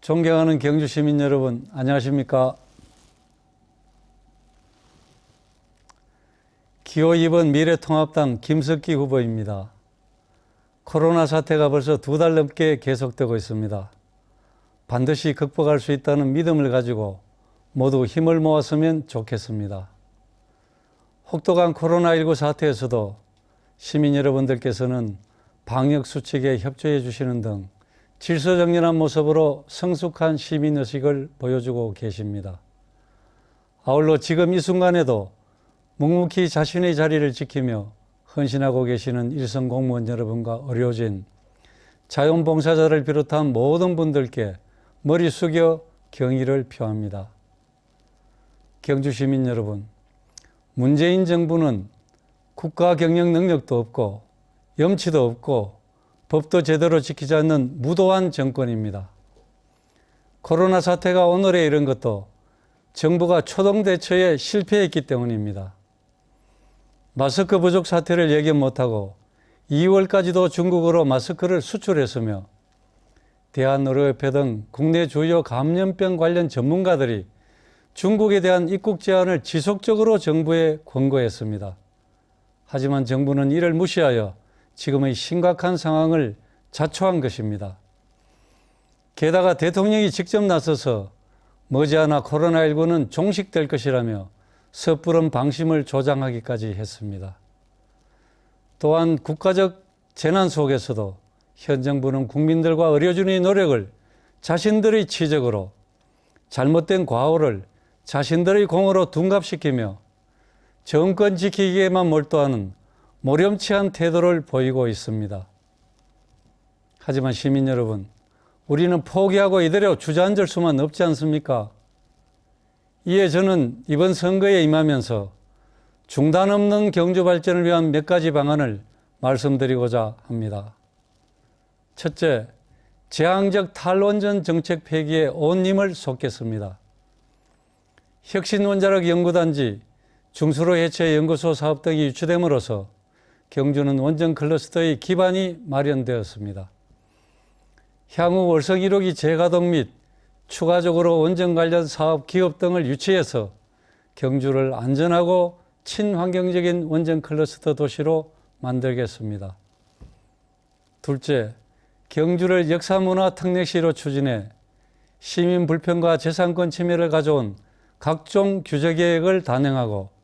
존경하는 경주 시민 여러분, 안녕하십니까? 기호 2번 미래통합당 김석기 후보입니다. 코로나 사태가 벌써 2달 넘게 계속되고 있습니다. 반드시 극복할 수 있다는 믿음을 가지고 모두 힘을 모았으면 좋겠습니다. 혹독한 코로나19 사태에서도 시민 여러분들께서는 방역수칙에 협조해 주시는 등 질서정연한 모습으로 성숙한 시민의식을 보여주고 계십니다. 아울러 지금 이 순간에도 묵묵히 자신의 자리를 지키며 헌신하고 계시는 일선 공무원 여러분과 의료진, 자원봉사자를 비롯한 모든 분들께 머리 숙여 경의를 표합니다. 경주 시민 여러분, 문재인 정부는 국가 경영 능력도 없고 염치도 없고 법도 제대로 지키지 않는 무도한 정권입니다. 코로나 사태가 오늘에 이른 것도 정부가 초동 대처에 실패했기 때문입니다. 마스크 부족 사태를 예견 못하고 2월까지도 중국으로 마스크를 수출했으며 대한의료협회 등 국내 주요 감염병 관련 전문가들이 중국에 대한 입국 제한을 지속적으로 정부에 권고했습니다. 하지만 정부는 이를 무시하여 지금의 심각한 상황을 자초한 것입니다. 게다가 대통령이 직접 나서서 머지않아 코로나19는 종식될 것이라며 섣부른 방심을 조장하기까지 했습니다. 또한 국가적 재난 속에서도 현 정부는 국민들과 의료진의 노력을 자신들의 치적으로, 잘못된 과오를 자신들의 공으로 둔갑시키며 정권 지키기에만 몰두하는 모렴치한 태도를 보이고 있습니다. 하지만 시민 여러분, 우리는 포기하고 이대로 주저앉을 수만 없지 않습니까? 이에 저는 이번 선거에 임하면서 중단 없는 경주 발전을 위한 몇 가지 방안을 말씀드리고자 합니다. 첫째, 재앙적 탈원전 정책 폐기에 온 힘을 쏟겠습니다. 혁신원자력 연구단지, 중수로 해체 연구소 사업 등이 유치됨으로써 경주는 원전 클러스터의 기반이 마련되었습니다. 향후 월성 1호기 재가동 및 추가적으로 원전 관련 사업 기업 등을 유치해서 경주를 안전하고 친환경적인 원전 클러스터 도시로 만들겠습니다. 둘째, 경주를 역사문화 특례시로 추진해 시민 불편과 재산권 침해를 가져온 각종 규제 계획을 단행하고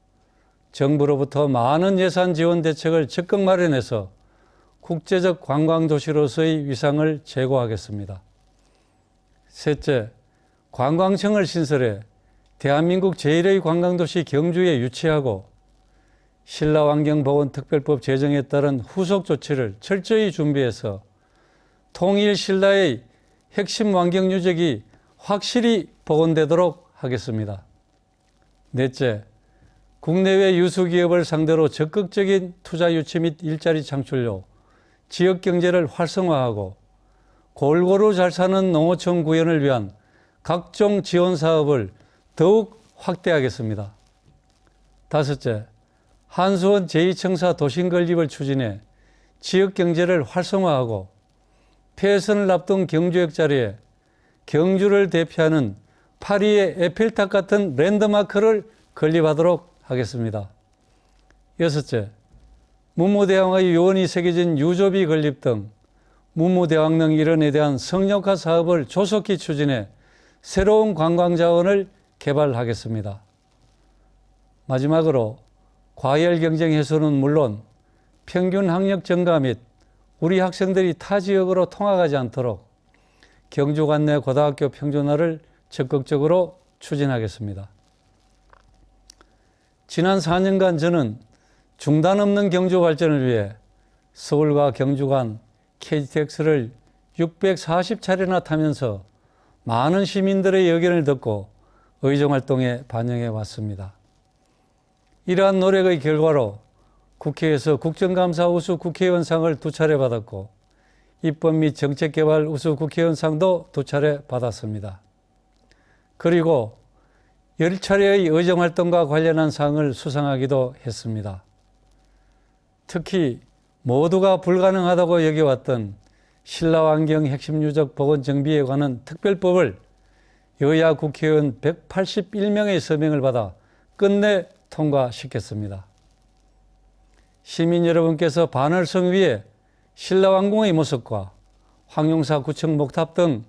정부로부터 많은 예산 지원 대책을 적극 마련해서 국제적 관광도시로서의 위상을 제고하겠습니다. 셋째, 관광청을 신설해 대한민국 제1의 관광도시 경주에 유치하고 신라환경보건특별법 제정에 따른 후속 조치를 철저히 준비해서 통일 신라의 핵심 환경 유적이 확실히 복원되도록 하겠습니다. 넷째, 국내외 유수기업을 상대로 적극적인 투자 유치 및 일자리 창출로 지역경제를 활성화하고 골고루 잘 사는 농어촌 구현을 위한 각종 지원 사업을 더욱 확대하겠습니다. 다섯째, 한수원 제2청사 도심 건립을 추진해 지역경제를 활성화하고 폐선을 앞둔 경주역 자리에 경주를 대표하는 파리의 에펠탑 같은 랜드마크를 건립하도록 하겠습니다. 여섯째, 문무대왕의 유언이 새겨진 유조비 건립 등 문무대왕릉 일원에 대한 성역화 사업을 조속히 추진해 새로운 관광자원을 개발하겠습니다. 마지막으로 과열 경쟁 해소는 물론 평균 학력 증가 및 우리 학생들이 타 지역으로 통학하지 않도록 경주 관내 고등학교 평준화를 적극적으로 추진하겠습니다. 지난 4년간 저는 중단 없는 경주 발전을 위해 서울과 경주 간 KTX를 640차례나 타면서 많은 시민들의 의견을 듣고 의정활동에 반영해 왔습니다. 이러한 노력의 결과로 국회에서 국정감사 우수 국회의원상을 2차례 받았고 입법 및 정책개발 우수 국회의원상도 2차례 받았습니다. 그리고 10차례의 의정활동과 관련한 상을 수상하기도 했습니다. 특히 모두가 불가능하다고 여겨왔던 신라환경 핵심 유적 복원 정비에 관한 특별법을 여야 국회의원 181명의 서명을 받아 끝내 통과시켰습니다. 시민 여러분께서 반월성 위에 신라왕궁의 모습과 황룡사 구청 목탑 등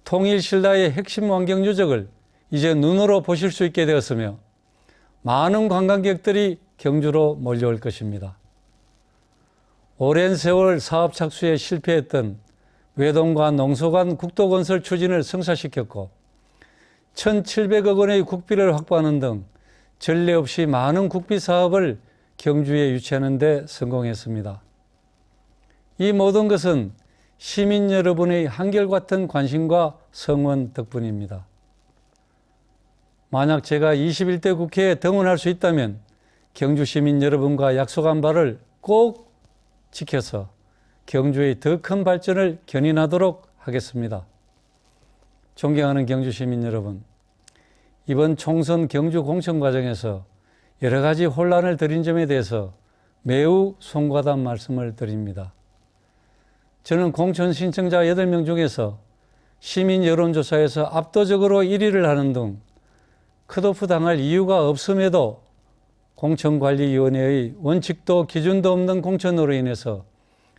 통일 신라의 핵심 환경 유적을 이제 눈으로 보실 수 있게 되었으며 많은 관광객들이 경주로 몰려올 것입니다. 오랜 세월 사업 착수에 실패했던 외동과 농소관 국도건설 추진을 성사시켰고 1,700억 원의 국비를 확보하는 등 전례 없이 많은 국비 사업을 경주에 유치하는 데 성공했습니다. 이 모든 것은 시민 여러분의 한결같은 관심과 성원 덕분입니다. 만약 제가 21대 국회에 등원할 수 있다면 경주 시민 여러분과 약속한 바를 꼭 지켜서 경주의 더 큰 발전을 견인하도록 하겠습니다. 존경하는 경주 시민 여러분, 이번 총선 경주 공천 과정에서 여러 가지 혼란을 드린 점에 대해서 매우 송구하다는 말씀을 드립니다. 저는 공천 신청자 8명 중에서 시민 여론조사에서 압도적으로 1위를 하는 등 컷오프 당할 이유가 없음에도 공천관리위원회의 원칙도 기준도 없는 공천으로 인해서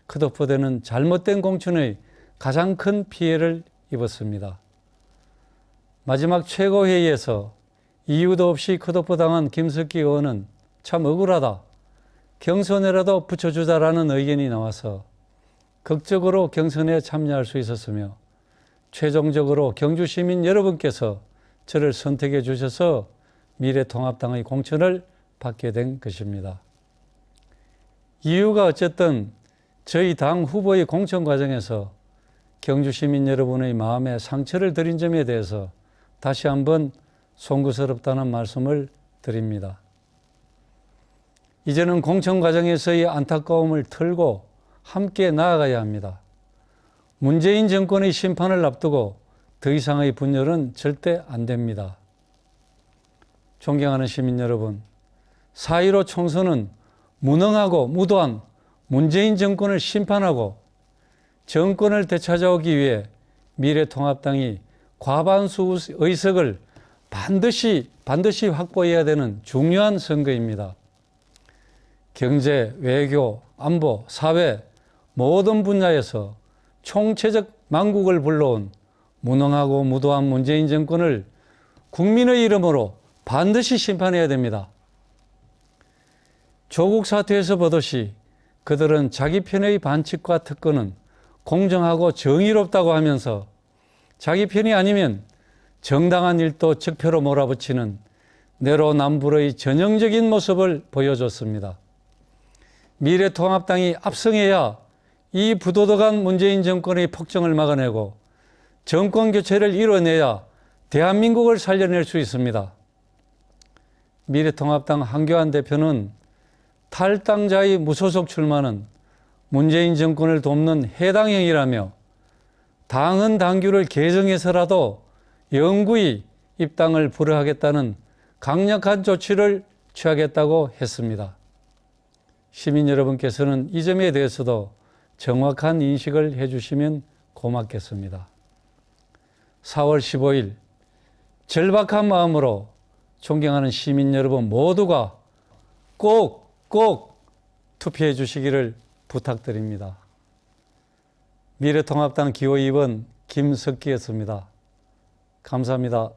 컷오프되는 잘못된 공천의 가장 큰 피해를 입었습니다. 마지막 최고회의에서 이유도 없이 컷오프 당한 김석기 의원은 참 억울하다, 경선에라도 붙여주자라는 의견이 나와서 극적으로 경선에 참여할 수 있었으며 최종적으로 경주 시민 여러분께서 저를 선택해 주셔서 미래통합당의 공천을 받게 된 것입니다. 이유가 어쨌든 저희 당 후보의 공천 과정에서 경주 시민 여러분의 마음에 상처를 드린 점에 대해서 다시 한번 송구스럽다는 말씀을 드립니다. 이제는 공천 과정에서의 안타까움을 털고 함께 나아가야 합니다. 문재인 정권의 심판을 앞두고 더 이상의 분열은 절대 안 됩니다. 존경하는 시민 여러분, 4.15 총선은 무능하고 무도한 문재인 정권을 심판하고 정권을 되찾아오기 위해 미래통합당이 과반수 의석을 반드시 확보해야 되는 중요한 선거입니다. 경제, 외교, 안보, 사회 모든 분야에서 총체적 망국을 불러온 무능하고 무도한 문재인 정권을 국민의 이름으로 반드시 심판해야 됩니다. 조국 사태에서 보듯이 그들은 자기 편의 반칙과 특권은 공정하고 정의롭다고 하면서 자기 편이 아니면 정당한 일도 적폐로 몰아붙이는 내로남불의 전형적인 모습을 보여줬습니다. 미래통합당이 압승해야 이 부도덕한 문재인 정권의 폭정을 막아내고 정권 교체를 이뤄내야 대한민국을 살려낼 수 있습니다. 미래통합당 한교안 대표는 탈당자의 무소속 출마는 문재인 정권을 돕는 해당행위라며 당헌 당규를 개정해서라도 영구히 입당을 불허하겠다는 강력한 조치를 취하겠다고 했습니다. 시민 여러분께서는 이 점에 대해서도 정확한 인식을 해주시면 고맙겠습니다. 4월 15일 절박한 마음으로 존경하는 시민 여러분 모두가 꼭 투표해 주시기를 부탁드립니다. 미래통합당 기호 2번 김석기였습니다. 감사합니다.